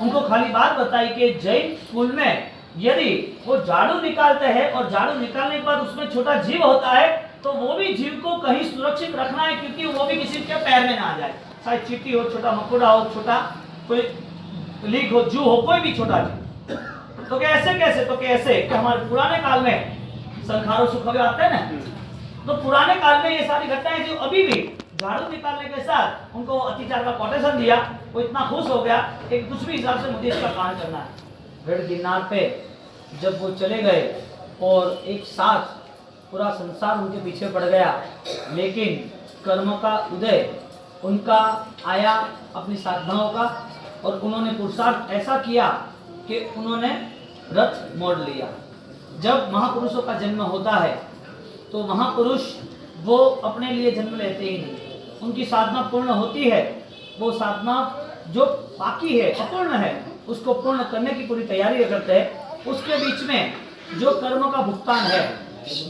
उनको खाली बात बताई कि जैन स्कूल में यदि वो झाड़ू निकालते हैं और झाड़ू निकालने के बाद उसमें छोटा जीव होता है तो वो भी जीव को कहीं सुरक्षित रखना है, क्योंकि वो भी किसी के पैर में ना आ जाए, चाहे चींटी हो, छोटा मकोड़ा हो, छोटा कोई लीक हो, जू हो, कोई भी छोटा जीव। तो कैसे कैसे तो कैसे कि हमारे पुराने काल में संखारो सुखवे आते हैं ना, तो पुराने काल में ये सारी घटनाएं जो अभी भी झाड़ू निकालने के साथ उनको अत्याचार का कोटेशन दिया, वो इतना खुश हो गया कि कुछ भी हिसाब से मुझे इसका काम करना है। गढ़ गिरनार पे जब वो चले गए और एक साथ पूरा संसार उनके पीछे पड़ गया, लेकिन कर्म का उदय उनका आया अपनी साधनाओं का, और उन्होंने पुरुषार्थ ऐसा किया कि उन्होंने रथ मोड़ लिया। जब महापुरुषों का जन्म होता है तो महापुरुष वो अपने लिए जन्म लेते ही नहीं, उनकी साधना पूर्ण होती है, वो साधना जो बाकी है, अपूर्ण है, उसको पूर्ण करने की पूरी तैयारी करते हैं। उसके बीच में जो कर्म का भुगतान है,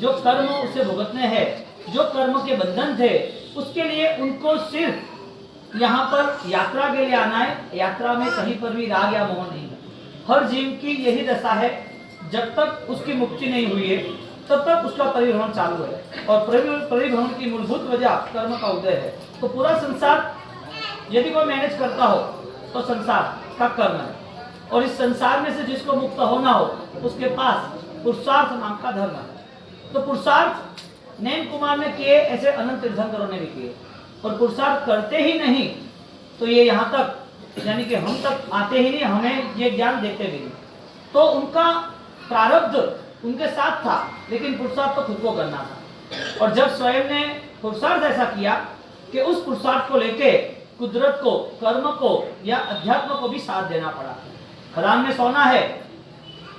जो कर्म उसे भुगतने हैं, जो कर्म के बंधन थे, उसके लिए उनको सिर्फ यहाँ पर यात्रा के लिए आना है। यात्रा में कहीं पर भी राग या मोह नहीं है। हर जीव की यही दशा है, जब तक उसकी मुक्ति नहीं हुई है तब तक उसका परिभ्रमण चालू है, और परिभ्रमण की मूलभूत वजह कर्म का उदय है। तो पूरा संसार यदि कोई मैनेज करता हो तो संसार का कर्म है, और इस संसार में से जिसको मुक्त होना हो उसके पास पुरुषार्थ नाम का धर्म है। तो पुरुषार्थ नैन कुमार ने किए, ऐसे अनंत तीर्थंकरों ने भी किए, और पुरुषार्थ करते ही नहीं तो ये यहाँ तक यानी कि हम तक आते ही नहीं, हमें ये ज्ञान देते भी नहीं। तो उनका प्रारब्ध उनके साथ था, लेकिन पुरुषार्थ तो खुद को करना था। और जब स्वयं ने पुरुषार्थ ऐसा किया कि उस पुरुषार्थ को लेके कुदरत को, कर्म को या अध्यात्म को भी साथ देना पड़ा। खदान में सोना है,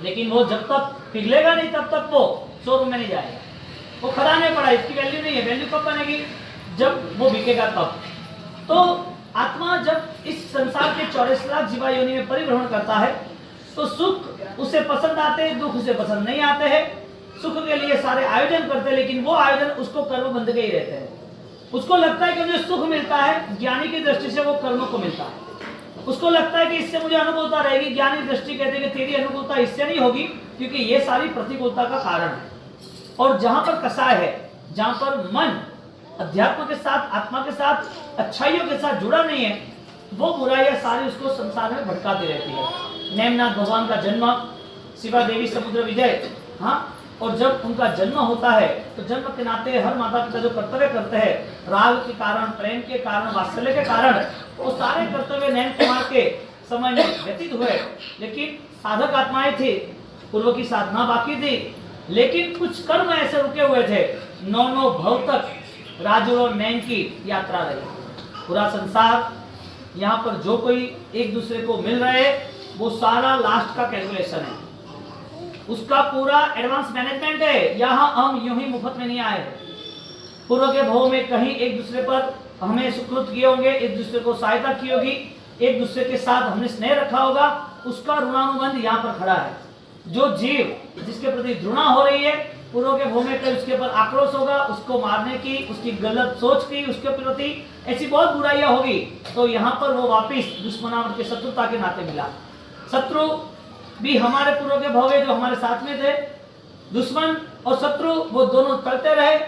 लेकिन वो जब तक पिघलेगा नहीं तब तक वो शोरूम में नहीं जाएगा। वो खदान में पड़ा, इसकी वैल्यू नहीं है। वैल्यू कब बनेगी? जब वो बिकेगा तब। तो आत्मा जब इस संसार के 84 लाख जीवा योनि में परिभ्रमण करता है तो सुख उसे पसंद आते हैं, दुख उसे पसंद नहीं आते हैं। सुख के लिए सारे आयोजन करते हैं, लेकिन वो आयोजन उसको कर्म बंध के ही रहते हैं। उसको लगता है कि मुझे सुख मिलता है, ज्ञानी की दृष्टि से वो कर्म को मिलता है। उसको लगता है कि इससे मुझे अनुकूलता रहेगी, ज्ञानी दृष्टि कहते हैं कि तेरी अनुकूलता इससे नहीं होगी, क्योंकि ये सारी प्रतिकूलता का कारण है। और जहां पर कसाय है, जहां पर मन अध्यात्म के साथ, आत्मा के साथ, अच्छाइयों के साथ जुड़ा नहीं है, वो बुराइयां सारी उसको संसार में भटकाती रहती है। नेमनाथ भगवान का जन्म, शिवा देवी समुद्र विजय, हाँ, और जब उनका जन्म होता है तो जन्म के नाते हर माता पिता जो कर्तव्य करते हैं, राग के कारण, प्रेम के कारण, वात्सल्य के कारण, वो सारे कर्तव्य नैन कुमार के समय में व्यतीत हुए। लेकिन साधक आत्माएं थी, पूर्व की साधना बाकी थी, लेकिन कुछ कर्म ऐसे रुके हुए थे। 9 भव तक राजू और नैन की यात्रा रही। पूरा संसार, यहाँ पर जो कोई एक दूसरे को मिल रहे, वो सारा लास्ट का कैलकुलेशन है, उसका पूरा एडवांस मैनेजमेंट है। यहाँ हम यूं ही मुफ्त में नहीं आए हैं। पूर्व के भव में कहीं एक दूसरे पर हमें सुकृत किए होंगे, एक दूसरे को सहायता की होगी, एक दूसरे के साथ हमने स्नेह रखा होगा, उसका ऋणानुबंध यहाँ पर खड़ा है। जो जीव जिसके प्रति घृणा हो रही है, पूर्व के भव में कहीं उसके ऊपर आक्रोश होगा, उसको मारने की, उसकी गलत सोच की, उसके प्रति ऐसी बहुत बुराइयां होगी, तो यहाँ पर वो वापिस दुश्मनावट के शत्रुता के नाते मिला। शत्रु भी हमारे पूर्व के भव जो हमारे साथ में थे, दुश्मन और शत्रु वो दोनों चलते रहे,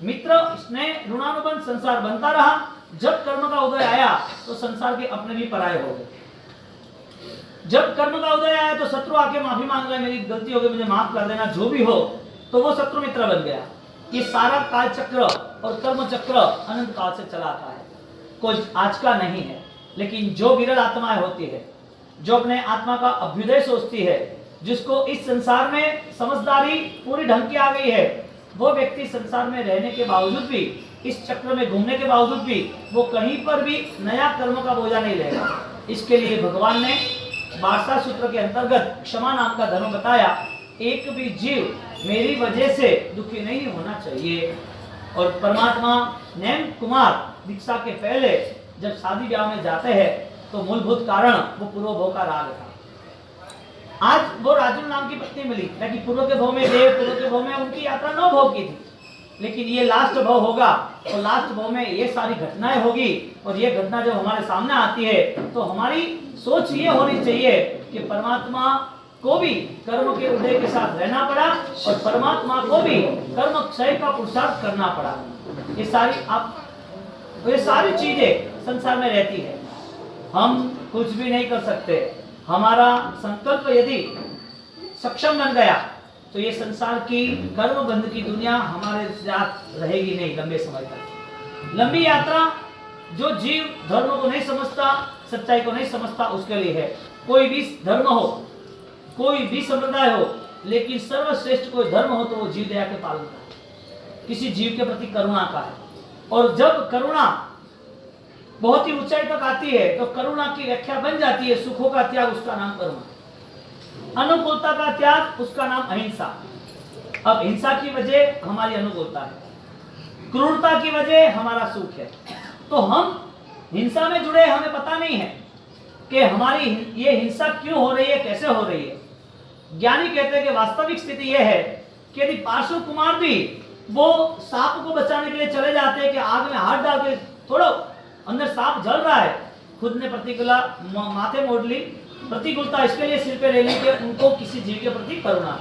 मित्र स्नेह ऋणानुबंध संसार बनता रहा। जब कर्म का उदय आया तो संसार के अपने भी पराये हो गए। जब कर्म का उदय आया तो शत्रु आके माफी मांग रहा है, मेरी गलती हो गई, मुझे माफ कर देना, जो भी हो, तो वो शत्रु मित्र बन गया। ये सारा काल चक्र और कर्म चक्र अनंत काल से चला आता है, कोई आज का नहीं है। लेकिन जो विरल आत्माएं होती है, जो अपने आत्मा का अभ्युदय सोचती है, जिसको इस संसार में समझदारी पूरी ढंग की आ गई है, वो व्यक्ति संसार में रहने के बावजूद भी, इस चक्र में घूमने के बावजूद भी, वो कहीं पर भी नया कर्म का बोझा नहीं लेगा। इसके लिए भगवान ने वार्षा सूत्र के अंतर्गत क्षमा नाम का धर्म बताया। एक भी जीव मेरी वजह से दुखी नहीं होना चाहिए। और परमात्मा नैन कुमार दीक्षा के पहले जब शादी ब्याह में जाते हैं तो मूलभूत कारण वो पूर्व भव का राग था। आज वो राजू नाम की पत्नी मिली, लेकिन पूर्व के भव में देव, पूर्व के भव में उनकी यात्रा 9 भव की थी, लेकिन ये लास्ट भव होगा और लास्ट भव में ये सारी घटनाएं होगी। और ये घटना जब हमारे सामने आती है तो हमारी सोच ये होनी चाहिए कि परमात्मा को भी कर्म के उदय के साथ रहना पड़ा और परमात्मा को भी कर्म क्षय का पुरुषार्थ करना पड़ा। ये सारी चीजें संसार में रहती है, हम कुछ भी नहीं कर सकते। हमारा संकल्प यदि सक्षम बन गया तो ये संसार की कर्म बंध की दुनिया हमारे साथ रहेगी नहीं लंबे समय तक। लंबी यात्रा जो जीव धर्म को नहीं समझता, सच्चाई को नहीं समझता, उसके लिए है। कोई भी धर्म हो, कोई भी संप्रदाय हो, लेकिन सर्वश्रेष्ठ कोई धर्म हो तो वो जीव दया के पालन का है, किसी जीव के प्रति करुणा का है। और जब करुणा बहुत ही ऊंचाई तक आती है तो करुणा की व्याख्या बन जाती है सुखों का त्याग, उसका नाम करुणा। अनुकूलता का त्याग, उसका नाम अहिंसा। अब हिंसा की वजह हमारी अनुकूलता है, क्रूरता की वजह हमारा सुख है। तो हम हिंसा में जुड़े, हमें पता नहीं है कि हमारी ये हिंसा क्यों हो रही है, कैसे हो रही है। ज्ञानी कहते हैं कि वास्तविक स्थिति यह है कि यदि पार्श्व कुमार भी वो सांप को बचाने के लिए चले जाते हैं कि आग में हाथ डाल के थोड़ा अंदर सांप जल रहा है, खुद ने प्रतिकूलता माथे मोड़ ली, प्रतिकूलता इसके लिए सिर पे ले ली कि उनको किसी जीव के प्रति करुणा।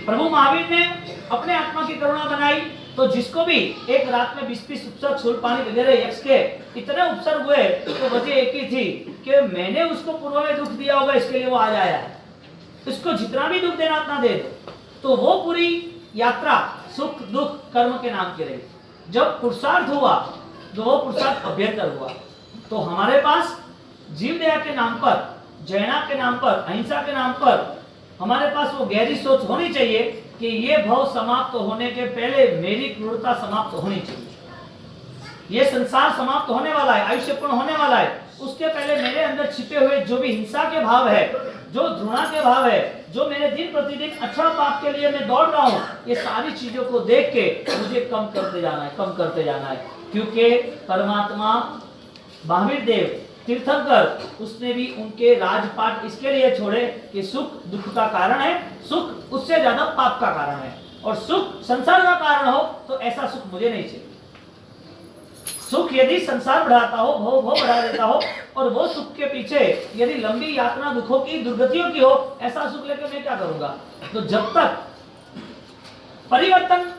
प्रभु महावीर ने अपने आत्मा की करुणा बनाई, तो जिसको भी एक रात में 20-20 उपसर्ग शूलपाणी वगैरह यक्ष के इतने उपसर्ग हुए तो वजह एक ही थी कि मैंने उसको पूर्व में दुख दिया होगा, इसके लिए वो आज आया है। इसको जितना भी दुख देना उतना दे दो। तो वो पूरी यात्रा सुख दुख कर्म के नाम की रही। जब पुरुषार्थ हुआ तो वो पुरुषार्थ अभ्यंतर हुआ। तो हमारे पास जीव दया के नाम पर, जैना के नाम पर, अहिंसा के नाम पर हमारे पास वो गहरी सोच होनी चाहिए कि ये भव समाप्त होने के पहले मेरी क्रूरता समाप्त होनी चाहिए। ये संसार समाप्त होने वाला है, आयुष्य पूर्ण होने वाला है, उसके पहले मेरे अंदर छिपे हुए जो भी हिंसा के भाव है, जो घृणा के भाव है, जो मेरे दिन प्रतिदिन अच्छा पाप के लिए मैं दौड़ रहा हूँ, ये सारी चीजों को देख के मुझे कम करते जाना है, कम करते जाना है। क्योंकि परमात्मा महावीर देव तीर्थंकर, उसने भी उनके राजपाट इसके लिए छोड़े कि सुख दुख का कारण है, सुख उससे ज्यादा पाप का कारण है, और सुख संसार का कारण हो तो ऐसा सुख मुझे नहीं चाहिए। सुख यदि संसार बढ़ाता हो, भव बढ़ा देता हो, और वो सुख के पीछे यदि लंबी यातना दुखों की दुर्गतियों की हो, ऐसा सुख लेकर मैं क्या करूंगा। तो जब तक परिवर्तन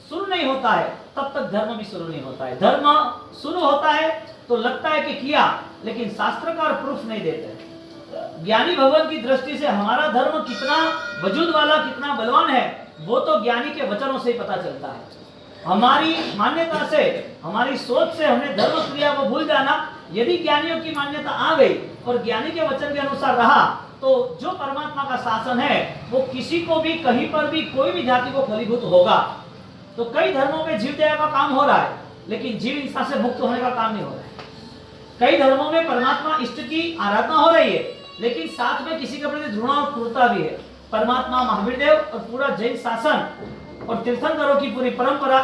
शुरू नहीं होता है तब तक धर्म भी शुरू नहीं होता है। धर्म शुरू होता है तो लगता है कि किया, लेकिन शास्त्रकार प्रूफ नहीं देते। ज्ञानी भगवान की दृष्टि से हमारा धर्म कितना वजूद वाला, कितना बलवान है, वो तो ज्ञानी के वचनों से ही पता चलता है। हमारी मान्यता से, हमारी सोच से हमने धर्म क्रिया को भूल जाना। यदि ज्ञानियों की मान्यता आ गई और ज्ञानी के वचन के अनुसार रहा, तो जो परमात्मा का शासन है वो किसी को भी, कहीं पर भी, कोई भी जाति को फलीभूत होगा। तो कई धर्मों में जीव दया का काम हो रहा है, लेकिन जीव हिंसा से मुक्त होने का काम नहीं हो रहा है। कई धर्मों में परमात्मा इष्ट की आराधना हो रही है, लेकिन साथ में किसी के प्रति घृणा और क्रूरता भी है। परमात्मा, महावीर देव और पूरा जैन शासन और तीर्थंकरों की पूरी परंपरा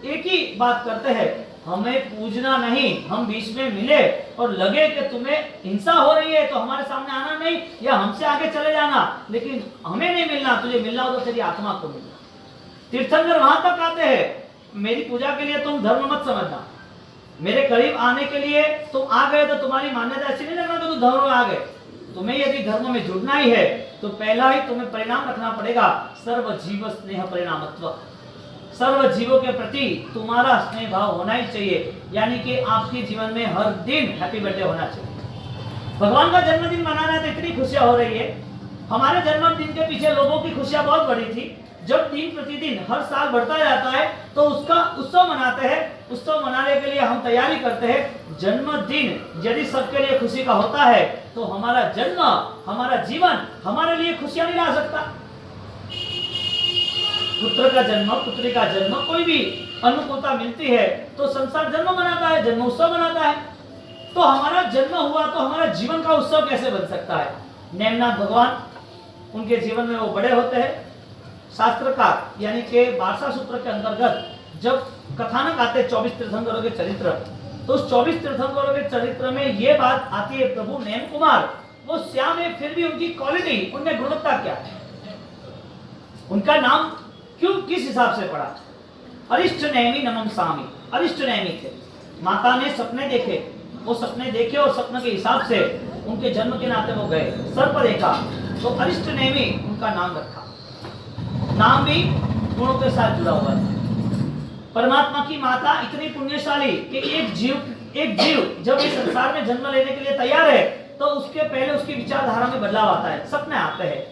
एक ही बात करते हैं, हमें पूजना नहीं, हम बीच में मिले और लगे कि तुम्हें हिंसा हो रही है तो हमारे सामने आना नहीं या हमसे आगे चले जाना, लेकिन हमें नहीं मिलना, तुझे मिलना हो तो तेरी आत्मा को मिलना। तीर्थंकर वहां तक आते हैं, मेरी पूजा के लिए तुम धर्म मत समझना, मेरे करीब आने के लिए तुम आ गए तो तुम्हारी मान्यता ऐसी नहीं लगना कि तुम धर्म में आ गए। तुम्हें यदि धर्म में जुड़ना ही है तो पहला ही तुम्हें परिणाम रखना पड़ेगा, सर्व जीव स्नेह परिणामत्व। सर्व जीवों के प्रति तुम्हारा स्नेह भाव होना ही चाहिए, यानी कि आपके जीवन में हर दिन हैप्पी बर्थडे होना चाहिए। भगवान का जन्मदिन मनाना है तो इतनी खुशियां हो रही है। हमारे जन्मदिन के पीछे लोगों की खुशियां बहुत बड़ी थी। जब दिन प्रतिदिन हर साल बढ़ता जाता है तो उसका उत्सव मनाते हैं। उत्सव मनाने के लिए हम तैयारी करते हैं। जन्मदिन यदि सबके लिए खुशी का होता है तो हमारा जन्म, हमारा जीवन हमारे लिए खुशियां नहीं ला सकता। पुत्र का जन्म, पुत्री का जन्म, कोई भी अनुकूलता मिलती है तो संसार जन्म मनाता है, जन्म उत्सव मनाता है। तो हमारा जन्म हुआ तो हमारा जीवन का उत्सव कैसे बन सकता है? नेमनाथ भगवान, उनके जीवन में वो बड़े होते हैं। शास्त्रकार यानी के बारसा सूत्र के अंतर्गत जब कथानक आते 24 तीर्थंकरों के चरित्र, तो उस 24 तीर्थंकरों के चरित्र में ये बात आती है, प्रभु नेम कुमार वो श्याम है, फिर भी उनकी क्वालिटी, उनमें गुणवत्ता क्या है? उनका नाम क्यों, किस हिसाब से पड़ा? अरिष्ट नेमी नमम सामी, अरिष्ट नेमी थे। माता ने सपने देखे, वो सपने देखे और सपने के हिसाब से उनके जन्म के नाते वो गए, सर्प देखा तो अरिष्ट नेमी उनका नाम रखा। नाम भी गुणों के साथ जुड़ा हुआ है। परमात्मा की माता इतनी पुण्यशाली कि एक जीव जब इस संसार में जन्म लेने के लिए तैयार है तो उसके पहले उसकी विचारधारा में बदलाव आता है, सपने आते हैं,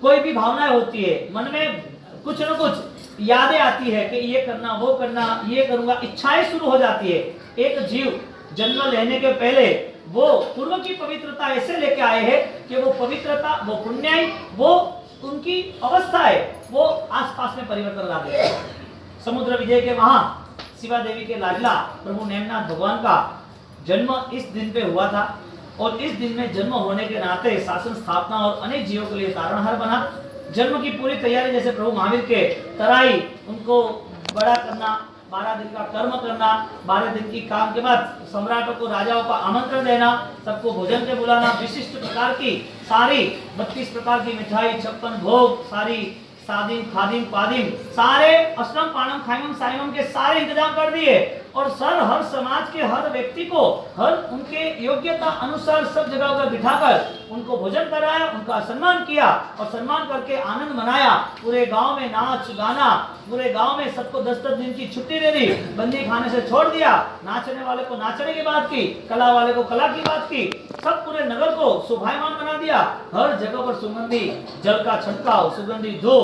कोई भी भावनाएं होती है, मन में कुछ न कुछ यादें आती है कि ये करना, वो करना, ये करूंगा, इच्छाएं शुरू हो जाती है। एक जीव जन्म लेने के पहले वो पूर्व की पवित्रता ऐसे लेके आए हैं कि वो पवित्रता, वो पुण्य, वो उनकी अवस्था है, वो आसपास में परिवर्तन ला देते हैं। समुद्र विजय के वहां शिवा देवी के लाडला प्रभु नेमनाथ भगवान का जन्म इस दिन पे हुआ था और इस दिन में जन्म होने के नाते शासन स्थापना और अनेक जीवों के लिए तारणहार बना। जन्म की पूरी तैयारी जैसे प्रभु महावीर के तराई, उनको बड़ा करना, 12 दिन का कर्म करना, 12 दिन की काम के बाद सम्राटों को, राजाओं को आमंत्रण देना, सबको भोजन पे बुलाना, विशिष्ट प्रकार की सारी 32 प्रकार की मिठाई, 56 भोग, सारी सादिम खादिम पादिम, सारे अष्टम पाणम खाइमम साइमम के सारे इंतजाम कर दिए और हर समाज के हर व्यक्ति को हर उनके योग्यता अनुसार सब जगह पर बिठाकर उनको भोजन कराया, उनका सम्मान किया और सम्मान करके आनंद मनाया। पूरे गांव में नाच गाना, पूरे गांव में सबको 10-10 दिन की छुट्टी दे दी, बंदी खाने से छोड़ दिया, नाचने वाले को नाचने की बात की, कला वाले को कला की बात की, सब पूरे नगर को शोभायमान बना दिया। हर जगह पर सुगंधी जल का छिड़काव, सुगंधी धूप,